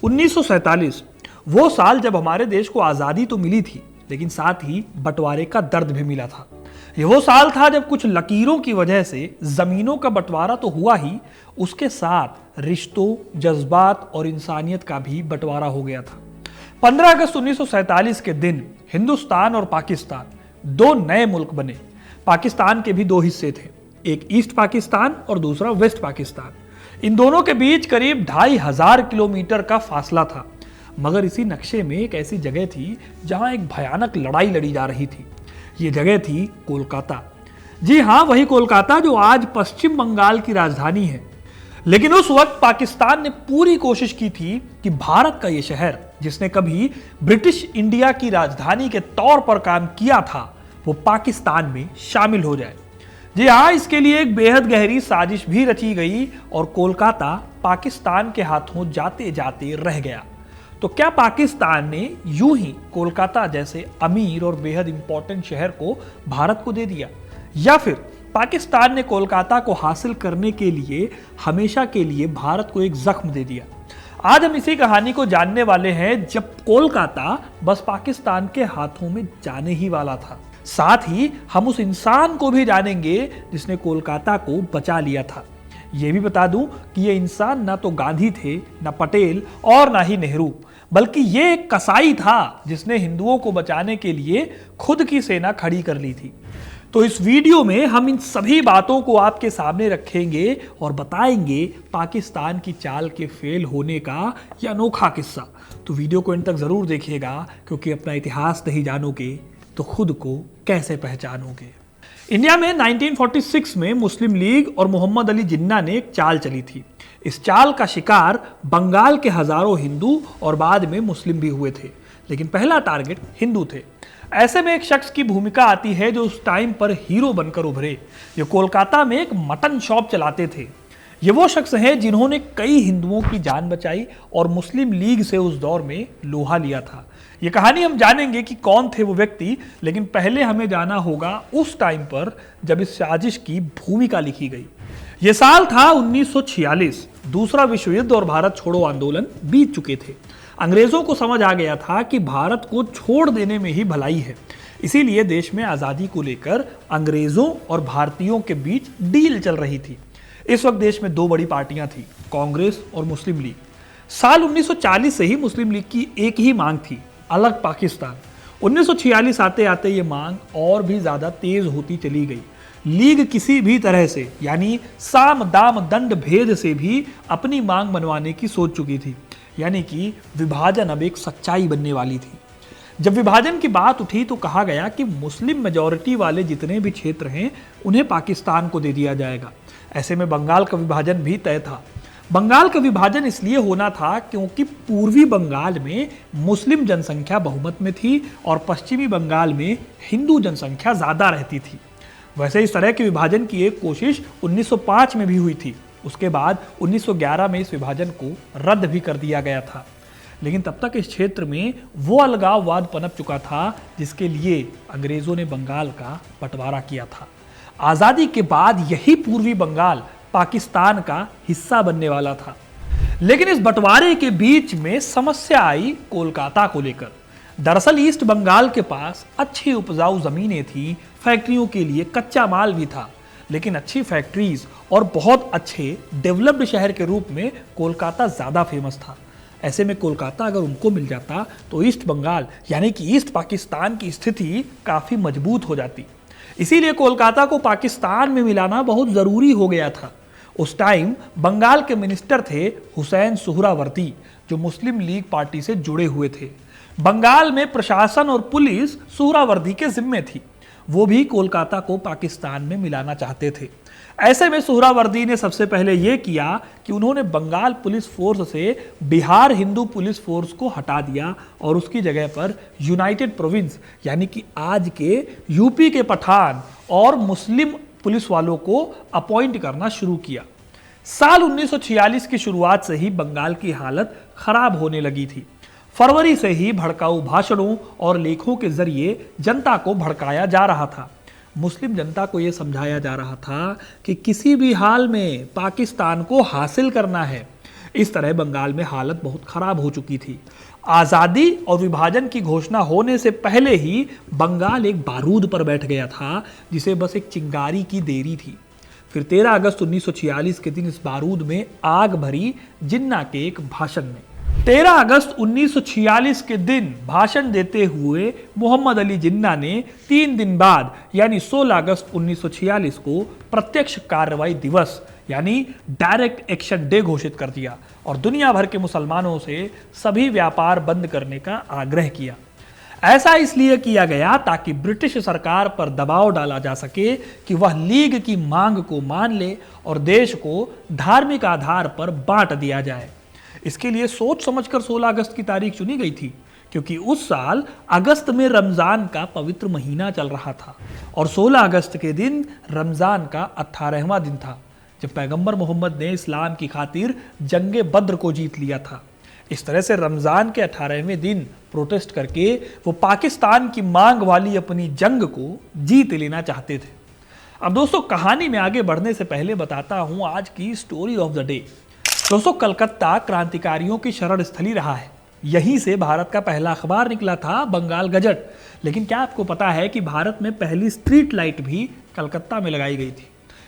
1947 वो साल जब हमारे देश को आजादी तो मिली थी, लेकिन साथ ही बंटवारे का दर्द भी मिला था। ये वो साल था जब कुछ लकीरों की वजह से जमीनों का बंटवारा तो हुआ ही, उसके साथ रिश्तों, जज्बात और इंसानियत का भी बंटवारा हो गया था। 15 अगस्त 1947 के दिन हिंदुस्तान और पाकिस्तान दो नए मुल्क बने। पाकिस्तान के भी दो हिस्से थे, एक ईस्ट पाकिस्तान और दूसरा वेस्ट पाकिस्तान। इन दोनों के बीच करीब 2500 किलोमीटर का फासला था। मगर इसी नक्शे में एक ऐसी जगह थी जहां एक भयानक लड़ाई लड़ी जा रही थी। ये जगह थी कोलकाता। जी हाँ, वही कोलकाता जो आज पश्चिम बंगाल की राजधानी है। लेकिन उस वक्त पाकिस्तान ने पूरी कोशिश की थी कि भारत का ये शहर, जिसने कभी ब्रिटिश इंडिया की राजधानी के तौर पर काम किया था, वो पाकिस्तान में शामिल हो जाए। जी हाँ, इसके लिए एक बेहद गहरी साजिश भी रची गई और कोलकाता पाकिस्तान के हाथों जाते जाते रह गया। तो क्या पाकिस्तान ने यूं ही कोलकाता जैसे अमीर और बेहद इंपॉर्टेंट शहर को भारत को दे दिया, या फिर पाकिस्तान ने कोलकाता को हासिल करने के लिए हमेशा के लिए भारत को एक जख्म दे दिया? आज हम इसी कहानी को जानने वाले हैं, जब कोलकाता बस पाकिस्तान के हाथों में जाने ही वाला था। साथ ही हम उस इंसान को भी जानेंगे जिसने कोलकाता को बचा लिया था। यह भी बता दूं कि यह इंसान ना तो गांधी थे, ना पटेल और ना ही नेहरू, बल्कि ये एक कसाई था जिसने हिंदुओं को बचाने के लिए खुद की सेना खड़ी कर ली थी। तो इस वीडियो में हम इन सभी बातों को आपके सामने रखेंगे और बताएंगे पाकिस्तान की चाल के फेल होने का यह अनोखा किस्सा। तो वीडियो को इन तक जरूर देखिएगा, क्योंकि अपना इतिहास नहीं जानोगे तो खुद को कैसे पहचानोगे। इंडिया में 1946 में मुस्लिम लीग और मोहम्मद अली जिन्ना ने एक चाल चली थी। इस चाल का शिकार बंगाल के हजारों हिंदू और बाद में मुस्लिम भी हुए थे, लेकिन पहला टारगेट हिंदू थे। ऐसे में एक शख्स की भूमिका आती है जो उस टाइम पर हीरो बनकर उभरे। ये कोलकाता में एक मटन शॉप चलाते थे। ये वो शख्स हैं जिन्होंने कई हिंदुओं की जान बचाई और मुस्लिम लीग से उस दौर में लोहा लिया था। ये कहानी हम जानेंगे कि कौन थे वो व्यक्ति, लेकिन पहले हमें जाना होगा उस टाइम पर जब इस साजिश की भूमिका लिखी गई। ये साल था 1946। दूसरा विश्व युद्ध और भारत छोड़ो आंदोलन बीत चुके थे। अंग्रेजों को समझ आ गया था कि भारत को छोड़ देने में ही भलाई है। इसीलिए देश में आज़ादी को लेकर अंग्रेजों और भारतीयों के बीच डील चल रही थी। इस वक्त देश में दो बड़ी पार्टियां थी, कांग्रेस और मुस्लिम लीग। साल 1940 से ही मुस्लिम लीग की एक ही मांग थी, अलग पाकिस्तान। 1946 आते आते ये मांग और भी ज्यादा तेज होती चली गई। लीग किसी भी तरह से, यानी साम दाम दंड भेद से भी अपनी मांग मनवाने की सोच चुकी थी। यानी कि विभाजन अब एक सच्चाई बनने वाली थी। जब विभाजन की बात उठी तो कहा गया कि मुस्लिम मेजॉरिटी वाले जितने भी क्षेत्र हैं उन्हें पाकिस्तान को दे दिया जाएगा। ऐसे में बंगाल का विभाजन भी तय था। बंगाल का विभाजन इसलिए होना था क्योंकि पूर्वी बंगाल में मुस्लिम जनसंख्या बहुमत में थी और पश्चिमी बंगाल में हिंदू जनसंख्या ज्यादा रहती थी। वैसे इस तरह के विभाजन की एक कोशिश 1905 में भी हुई थी। उसके बाद 1911 में इस विभाजन को रद्द भी कर दिया गया था। लेकिन तब तक इस क्षेत्र में वो अलगाववाद पनप चुका था जिसके लिए अंग्रेजों ने बंगाल का बंटवारा किया था। आजादी के बाद यही पूर्वी बंगाल पाकिस्तान का हिस्सा बनने वाला था। लेकिन इस बंटवारे के बीच में समस्या आई कोलकाता को लेकर। दरअसल ईस्ट बंगाल के पास अच्छी उपजाऊ जमीनें थी, फैक्ट्रियों के लिए कच्चा माल भी था, लेकिन अच्छी फैक्ट्रीज और बहुत अच्छे डेवलप्ड शहर के रूप में कोलकाता ज्यादा फेमस था। ऐसे में कोलकाता अगर उनको मिल जाता तो ईस्ट बंगाल यानी कि ईस्ट पाकिस्तान की स्थिति काफी मजबूत हो जाती। इसीलिए कोलकाता को पाकिस्तान में मिलाना बहुत जरूरी हो गया था। उस टाइम बंगाल के मिनिस्टर थे हुसैन सुहरावर्दी, जो मुस्लिम लीग पार्टी से जुड़े हुए थे। बंगाल में प्रशासन और पुलिस सुहरावर्दी के जिम्मे थी। वो भी कोलकाता को पाकिस्तान में मिलाना चाहते थे। ऐसे में सुहरावर्दी ने सबसे पहले यह किया कि उन्होंने बंगाल पुलिस फोर्स से बिहार हिंदू पुलिस फोर्स को हटा दिया और उसकी जगह पर यूनाइटेड प्रोविंस यानी कि आज के यूपी के पठान और मुस्लिम पुलिस वालों को अपॉइंट करना शुरू किया। साल 1946 की शुरुआत से ही बंगाल की हालत खराब होने लगी थी। फरवरी से ही भड़काऊ भाषणों और लेखों के जरिए जनता को भड़काया जा रहा था। मुस्लिम जनता को यह समझाया जा रहा था कि किसी भी हाल में पाकिस्तान को हासिल करना है। इस तरह बंगाल में हालत बहुत खराब हो चुकी थी। आजादी और विभाजन की घोषणा होने से पहले ही बंगाल एक बारूद पर बैठ गया था, जिसे बस एक चिंगारी की देरी थी। फिर 13 अगस्त 1946 के दिन इस बारूद में आग भरी जिन्ना के एक भाषण में। 13 अगस्त 1946 के दिन भाषण देते हुए मोहम्मद अली जिन्ना ने 3 दिन बाद यानी 16 अगस्त 1946 को प्रत्यक्ष कार्रवाई दिवस यानी डायरेक्ट एक्शन डे घोषित कर दिया और दुनिया भर के मुसलमानों से सभी व्यापार बंद करने का आग्रह किया। ऐसा इसलिए किया गया ताकि ब्रिटिश सरकार पर दबाव डाला जा सके कि वह लीग की मांग को मान ले और देश को धार्मिक आधार पर बांट दिया जाए। इसके लिए सोच समझकर 16 अगस्त की तारीख चुनी गई थी, क्योंकि उस साल अगस्त में रमजान का पवित्र महीना चल रहा था और 16 अगस्त के दिन रमजान का 18वां दिन था, जब पैगंबर मोहम्मद ने इस्लाम की खातिर जंगे बद्र को जीत लिया था। इस तरह से रमजान के 18वें दिन प्रोटेस्ट करके वो पाकिस्तान की मांग वाली अपनी जंग को जीत लेना चाहते थे। अब दोस्तों, कहानी में आगे बढ़ने से पहले बताता हूं आज की स्टोरी ऑफ द डे। दोस्तों, कलकत्ता क्रांतिकारियों की शरण स्थली रहा है। यहीं से भारत का पहला अखबार निकला था, बंगाल गजट। लेकिन क्या आपको पता है कि भारत में पहली स्ट्रीट लाइट भी कलकत्ता में लगाई गई थी?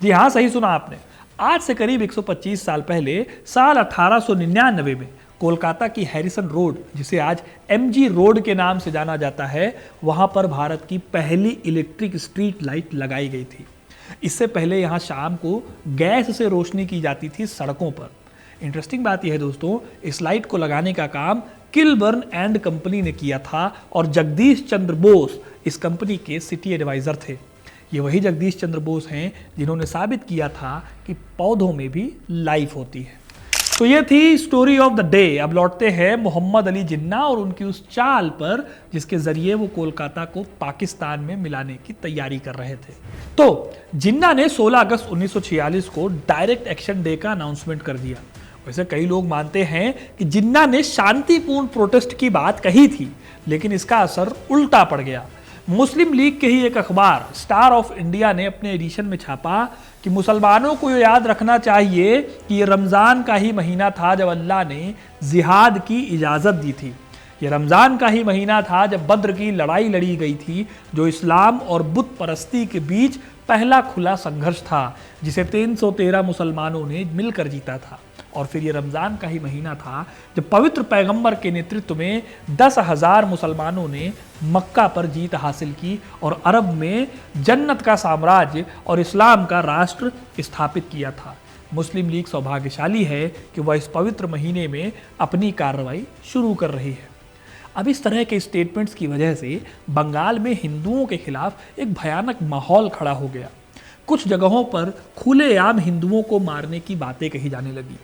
जी हाँ, सही सुना आपने। आज से करीब 125 साल पहले साल 1899 में कोलकाता की हैरिसन रोड, जिसे आज एमजी रोड के नाम से जाना जाता है, वहां पर भारत की पहली इलेक्ट्रिक स्ट्रीट लाइट लगाई गई थी। इससे पहले यहां शाम को गैस से रोशनी की जाती थी सड़कों पर। इंटरेस्टिंग बात यह है दोस्तों, इस लाइट को लगाने का काम किलबर्न एंड कंपनी ने किया था और जगदीश चंद्र बोस इस कंपनी के सिटी एडवाइजर थे। ये वही जगदीश चंद्र बोस हैं जिन्होंने साबित किया था कि पौधों में भी लाइफ होती है। तो ये थी स्टोरी ऑफ द डे। अब लौटते हैं मोहम्मद अली जिन्ना और उनकी उस चाल पर जिसके जरिए वो कोलकाता को पाकिस्तान में मिलाने की तैयारी कर रहे थे। तो जिन्ना ने 16 अगस्त 1946 को डायरेक्ट एक्शन डे का अनाउंसमेंट कर दिया। वैसे कई लोग मानते हैं कि जिन्ना ने शांतिपूर्ण प्रोटेस्ट की बात कही थी, लेकिन इसका असर उल्टा पड़ गया। मुस्लिम लीग के ही एक अखबार स्टार ऑफ इंडिया ने अपने एडिशन में छापा कि मुसलमानों को याद रखना चाहिए कि ये रमज़ान का ही महीना था जब अल्लाह ने जिहाद की इजाज़त दी थी। ये रमज़ान का ही महीना था जब बद्र की लड़ाई लड़ी गई थी, जो इस्लाम और बुत परस्ती के बीच पहला खुला संघर्ष था, जिसे 313 मुसलमानों ने मिलकर जीता था। और फिर ये रमज़ान का ही महीना था जब पवित्र पैगंबर के नेतृत्व में 10,000 मुसलमानों ने मक्का पर जीत हासिल की और अरब में जन्नत का साम्राज्य और इस्लाम का राष्ट्र स्थापित किया था। मुस्लिम लीग सौभाग्यशाली है कि वह इस पवित्र महीने में अपनी कार्रवाई शुरू कर रही है। अब इस तरह के स्टेटमेंट्स की वजह से बंगाल में हिंदुओं के खिलाफ एक भयानक माहौल खड़ा हो गया। कुछ जगहों पर खुलेआम हिंदुओं को मारने की बातें कही जाने लगी।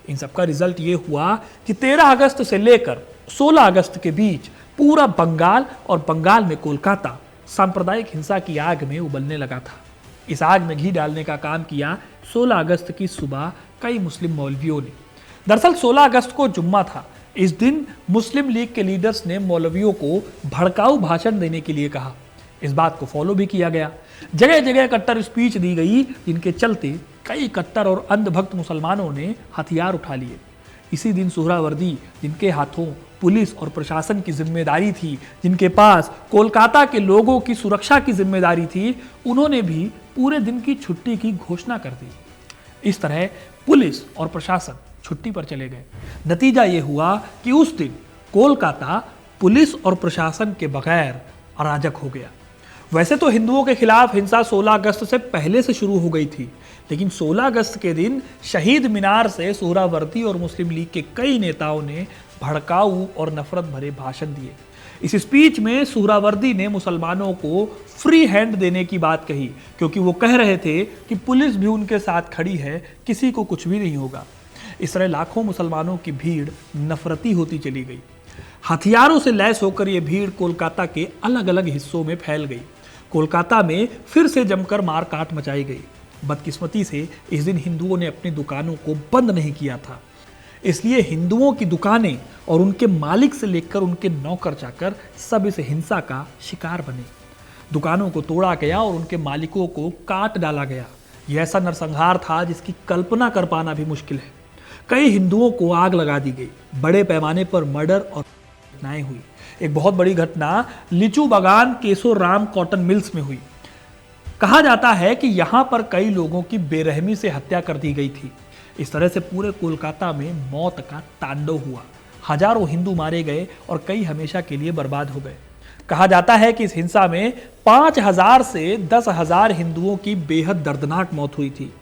इन सबका रिजल्ट ये हुआ कि 13 अगस्त से लेकर 16 अगस्त के बीच पूरा बंगाल और बंगाल में कोलकाता सांप्रदायिक हिंसा की आग में उबलने लगा था। इस आग में घी डालने का काम किया 16 अगस्त की सुबह कई मुस्लिम मौलवियों ने। दरअसल 16 अगस्त को जुम्मा था। इस दिन मुस्लिम लीग के लीडर्स ने मौलवियों को भड़काऊ भाषण देने के लिए कहा। इस बात को फॉलो भी किया गया। जगह जगह कट्टर स्पीच दी गई, जिनके चलते कई कट्टर और अंधभक्त मुसलमानों ने हथियार उठा लिए। इसी दिन सुहरावर्दी, जिनके हाथों पुलिस और प्रशासन की जिम्मेदारी थी, जिनके पास कोलकाता के लोगों की सुरक्षा की जिम्मेदारी थी, उन्होंने भी पूरे दिन की छुट्टी की घोषणा कर दी। इस तरह पुलिस और प्रशासन छुट्टी पर चले गए। नतीजा ये हुआ कि उस दिन कोलकाता पुलिस और प्रशासन के बगैर अराजक हो गया। वैसे तो हिंदुओं के खिलाफ हिंसा 16 अगस्त से पहले से शुरू हो गई थी, लेकिन 16 अगस्त के दिन शहीद मीनार से सुहरावर्दी और मुस्लिम लीग के कई नेताओं ने भड़काऊ और नफरत भरे भाषण दिए। इस स्पीच में सुहरावर्दी ने मुसलमानों को फ्री हैंड देने की बात कही, क्योंकि वो कह रहे थे कि पुलिस भी उनके साथ खड़ी है, किसी को कुछ भी नहीं होगा। इस तरह लाखों मुसलमानों की भीड़ नफरती होती चली गई। हथियारों से लैस होकर यह भीड़ कोलकाता के अलग अलग हिस्सों में फैल गई। कोलकाता में फिर से जमकर मारकाट मचाई गई। बदकिस्मती से इस दिन हिंदुओं ने अपनी दुकानों को बंद नहीं किया था, इसलिए हिंदुओं की दुकानें और उनके मालिक से लेकर उनके नौकर चाकर सब इस हिंसा का शिकार बने। दुकानों को तोड़ा गया और उनके मालिकों को काट डाला गया। यह ऐसा नरसंहार था जिसकी कल्पना कर पाना भी मुश्किल है। कई हिंदुओं को आग लगा दी गई, बड़े पैमाने पर मर्डर और घटनाएं हुई। एक बहुत बड़ी घटना लिचू बागान केशोराम कॉटन मिल्स में हुई। कहा जाता है कि यहां पर कई लोगों की बेरहमी से हत्या कर दी गई थी। इस तरह से पूरे कोलकाता में मौत का तांडव हुआ। हजारों हिंदू मारे गए और कई हमेशा के लिए बर्बाद हो गए। कहा जाता है कि इस हिंसा में 5,000 से 10,000 हिंदुओं की बेहद दर्दनाक मौत हुई थी।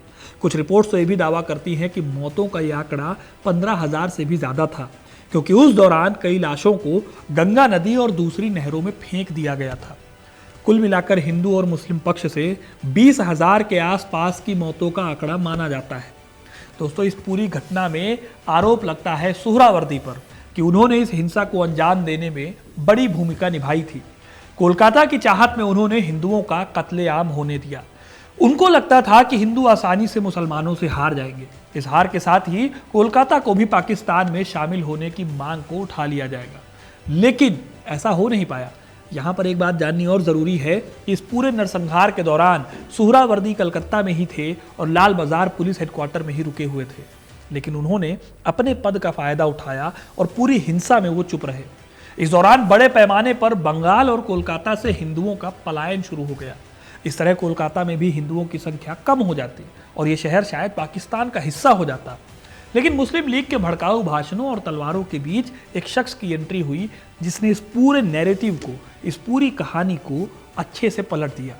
कुछ रिपोर्ट्स तो ये भी दावा करती हैं कि मौतों का यह आंकड़ा 15,000 से भी ज्यादा था, क्योंकि उस दौरान कई लाशों को गंगा नदी और दूसरी नहरों में फेंक दिया गया था। कुल मिलाकर हिंदू और मुस्लिम पक्ष से 20,000 के आसपास की मौतों का आंकड़ा माना जाता है। दोस्तों, इस पूरी घटना में आरोप लगता है सुहरावर्दी पर कि उन्होंने इस हिंसा को अंजाम देने में बड़ी भूमिका निभाई थी। कोलकाता की चाहत में उन्होंने हिंदुओं का कत्लेआम होने दिया। उनको लगता था कि हिंदू आसानी से मुसलमानों से हार जाएंगे। इस हार के साथ ही कोलकाता को भी पाकिस्तान में शामिल होने की मांग को उठा लिया जाएगा, लेकिन ऐसा हो नहीं पाया। यहाँ पर एक बात जाननी और ज़रूरी है कि इस पूरे नरसंहार के दौरान सुहरावर्दी कलकत्ता में ही थे और लाल बाजार पुलिस हेडक्वार्टर में ही रुके हुए थे, लेकिन उन्होंने अपने पद का फायदा उठाया और पूरी हिंसा में वो चुप रहे। इस दौरान बड़े पैमाने पर बंगाल और कोलकाता से हिंदुओं का पलायन शुरू हो गया। इस तरह कोलकाता में भी हिंदुओं की संख्या कम हो जाती और ये शहर शायद पाकिस्तान का हिस्सा हो जाता। लेकिन मुस्लिम लीग के भड़काऊ भाषणों और तलवारों के बीच एक शख्स की एंट्री हुई जिसने इस पूरे नैरेटिव को, इस पूरी कहानी को अच्छे से पलट दिया।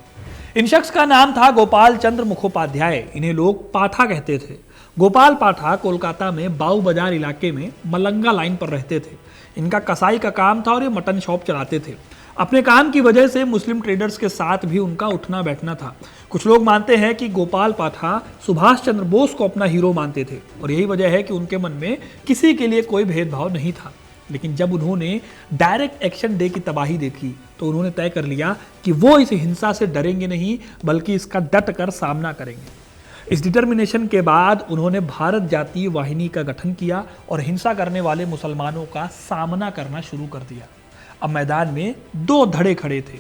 इन शख्स का नाम था गोपाल चंद्र मुखोपाध्याय। इन्हें लोग पाठा कहते थे। गोपाल पाठा कोलकाता में बाऊ बाजार इलाके में मलंगा लाइन पर रहते थे। इनका कसाई का काम था और ये मटन शॉप चलाते थे। अपने काम की वजह से मुस्लिम ट्रेडर्स के साथ भी उनका उठना बैठना था। कुछ लोग मानते हैं कि गोपाल पाठा सुभाष चंद्र बोस को अपना हीरो मानते थे और यही वजह है कि उनके मन में किसी के लिए कोई भेदभाव नहीं था। लेकिन जब उन्होंने डायरेक्ट एक्शन डे की तबाही देखी तो उन्होंने तय कर लिया कि वो इस हिंसा से डरेंगे नहीं, बल्कि इसका डट कर सामना करेंगे। इस डिटर्मिनेशन के बाद उन्होंने भारत जातीय वाहिनी का गठन किया और हिंसा करने वाले मुसलमानों का सामना करना शुरू कर दिया। अब मैदान में दो धड़े खड़े थे,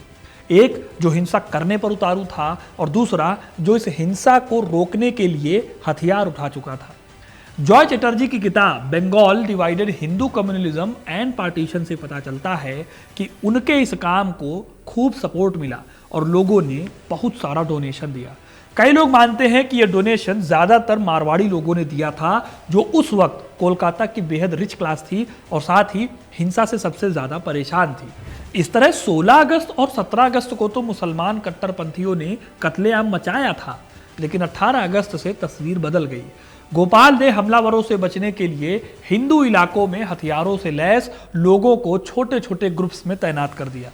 एक जो हिंसा करने पर उतारू था और दूसरा जो इस हिंसा को रोकने के लिए हथियार उठा चुका था। जॉय चटर्जी की किताब Bengal divided Hindu communalism and partition से पता चलता है कि उनके इस काम को खूब सपोर्ट मिला और लोगों ने बहुत सारा डोनेशन दिया। कई लोग मानते हैं कि यह डोनेशन ज्यादातर मारवाड़ी लोगों ने दिया था, जो उस वक्त कोलकाता की बेहद रिच क्लास थी और साथ ही हिंसा से सबसे ज्यादा परेशान थी। इस तरह 16 अगस्त और 17 अगस्त को तो मुसलमान कट्टरपंथियों ने कत्लेआम मचाया था, लेकिन 18 अगस्त से तस्वीर बदल गई। गोपाल ने हमलावरों से बचने के लिए हिंदू इलाकों में हथियारों से लैस लोगों को छोटे छोटे ग्रुप्स में तैनात कर दिया।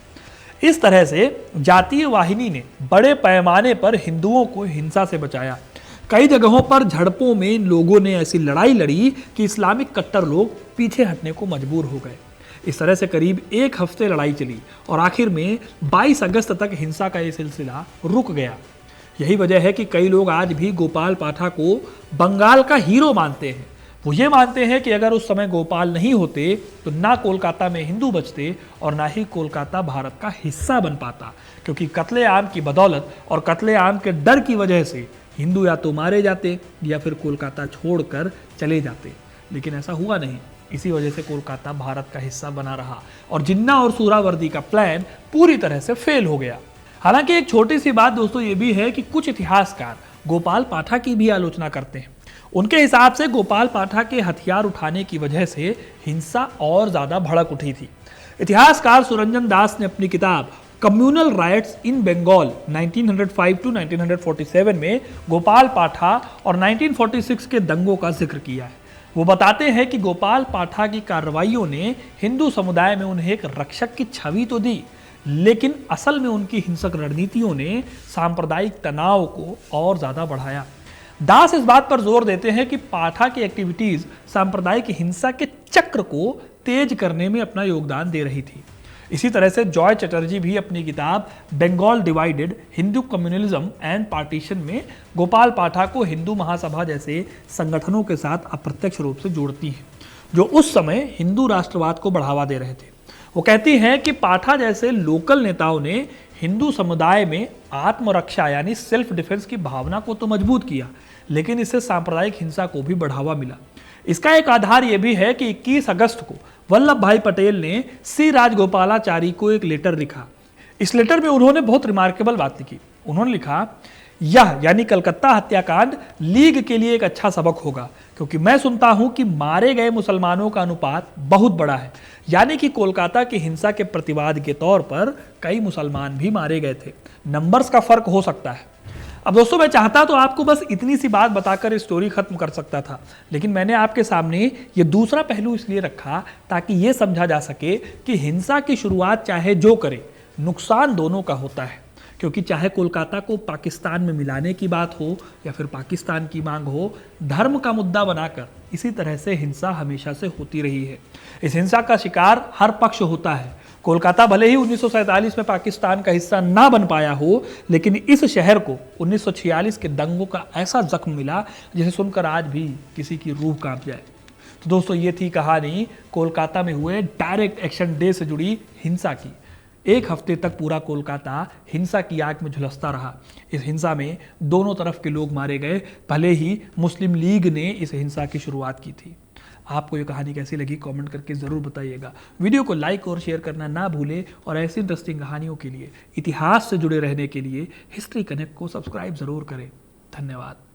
इस तरह से जातीय वाहिनी ने बड़े पैमाने पर हिंदुओं को हिंसा से बचाया। कई जगहों पर झड़पों में लोगों ने ऐसी लड़ाई लड़ी कि इस्लामिक कट्टर लोग पीछे हटने को मजबूर हो गए। इस तरह से करीब एक हफ्ते लड़ाई चली और आखिर में 22 अगस्त तक हिंसा का ये सिलसिला रुक गया। यही वजह है कि कई लोग आज भी गोपाल पाठा को बंगाल का हीरो मानते हैं। वो ये मानते हैं कि अगर उस समय गोपाल नहीं होते तो ना कोलकाता में हिंदू बचते और ना ही कोलकाता भारत का हिस्सा बन पाता, क्योंकि कत्लेआम की बदौलत और कत्लेआम के डर की वजह से हिंदू या तो मारे जाते या फिर कोलकाता छोड़कर चले जाते। लेकिन ऐसा हुआ नहीं। इसी वजह से कोलकाता भारत का हिस्सा बना रहा और जिन्ना और सुहरावर्दी का प्लान पूरी तरह से फेल हो गया। हालांकि एक छोटी सी बात दोस्तों ये भी है कि कुछ इतिहासकार गोपाल पाठा की भी आलोचना करते हैं। उनके हिसाब से गोपाल पाठा के हथियार उठाने की वजह से हिंसा और ज्यादा भड़क उठी थी। इतिहासकार सुरंजन दास ने अपनी किताब communal riots in Bengal 1905 to 1947 में गोपाल पाठा और 1946 के दंगों का जिक्र किया है। वो बताते हैं कि गोपाल पाठा की कार्रवाइयों ने हिंदू समुदाय में उन्हें एक रक्षक की छवि तो दी, लेकिन असल में उनकी हिंसक रणनीतियों ने सांप्रदायिक तनाव को और ज्यादा बढ़ाया। दास इस बात पर जोर देते हैं कि पाठा की एक्टिविटीज सांप्रदायिक हिंसा के चक्र को तेज करने में अपना योगदान दे रही थी। इसी तरह से जॉय चटर्जी भी अपनी किताब Bengal divided Hindu communalism and partition में गोपाल पाठा को हिंदू महासभा जैसे संगठनों के साथ अप्रत्यक्ष रूप से जोड़ती हैं, जो उस समय हिंदू राष्ट्रवाद को बढ़ावा दे रहे थे। वो कहती हैं कि पाठा जैसे लोकल नेताओं ने हिंदू समुदाय में आत्मरक्षा यानी सेल्फ डिफेंस की भावना को तो मजबूत किया, लेकिन इससे सांप्रदायिक हिंसा को भी बढ़ावा मिला। इसका एक आधार यह भी है कि 21 अगस्त को वल्लभ भाई पटेल ने सी राजगोपालाचारी को एक लेटर लिखा। इस लेटर में उन्होंने बहुत रिमार्केबल बात लिखी। उन्होंने लिखा, यह यानी कलकत्ता हत्याकांड लीग के लिए एक अच्छा सबक होगा, क्योंकि मैं सुनता हूं कि मारे गए मुसलमानों का अनुपात बहुत बड़ा है। यानी कि कोलकाता की हिंसा के प्रतिवाद के तौर पर कई मुसलमान भी मारे गए थे। नंबर्स का फर्क हो सकता है। अब दोस्तों, मैं चाहता तो आपको बस इतनी सी बात बताकर स्टोरी खत्म कर सकता था, लेकिन मैंने आपके सामने ये दूसरा पहलू इसलिए रखा ताकि ये समझा जा सके कि हिंसा की शुरुआत चाहे जो करे, नुकसान दोनों का होता है। क्योंकि चाहे कोलकाता को पाकिस्तान में मिलाने की बात हो या फिर पाकिस्तान की मांग हो, धर्म का मुद्दा बनाकर इसी तरह से हिंसा हमेशा से होती रही है। इस हिंसा का शिकार हर पक्ष होता है। कोलकाता भले ही 1947 में पाकिस्तान का हिस्सा ना बन पाया हो, लेकिन इस शहर को 1946 के दंगों का ऐसा जख्म मिला जिसे सुनकर आज भी किसी की रूह कांप जाए। तो दोस्तों, ये थी कहानी कोलकाता में हुए डायरेक्ट एक्शन डे से जुड़ी हिंसा की। एक हफ्ते तक पूरा कोलकाता हिंसा की आग में झुलसता रहा। इस हिंसा में दोनों तरफ के लोग मारे गए, भले ही मुस्लिम लीग ने इस हिंसा की शुरुआत की थी। आपको ये कहानी कैसी लगी कमेंट करके ज़रूर बताइएगा। वीडियो को लाइक और शेयर करना ना भूलें और ऐसी इंटरेस्टिंग कहानियों के लिए, इतिहास से जुड़े रहने के लिए हिस्ट्री कनेक्ट को सब्सक्राइब ज़रूर करें। धन्यवाद।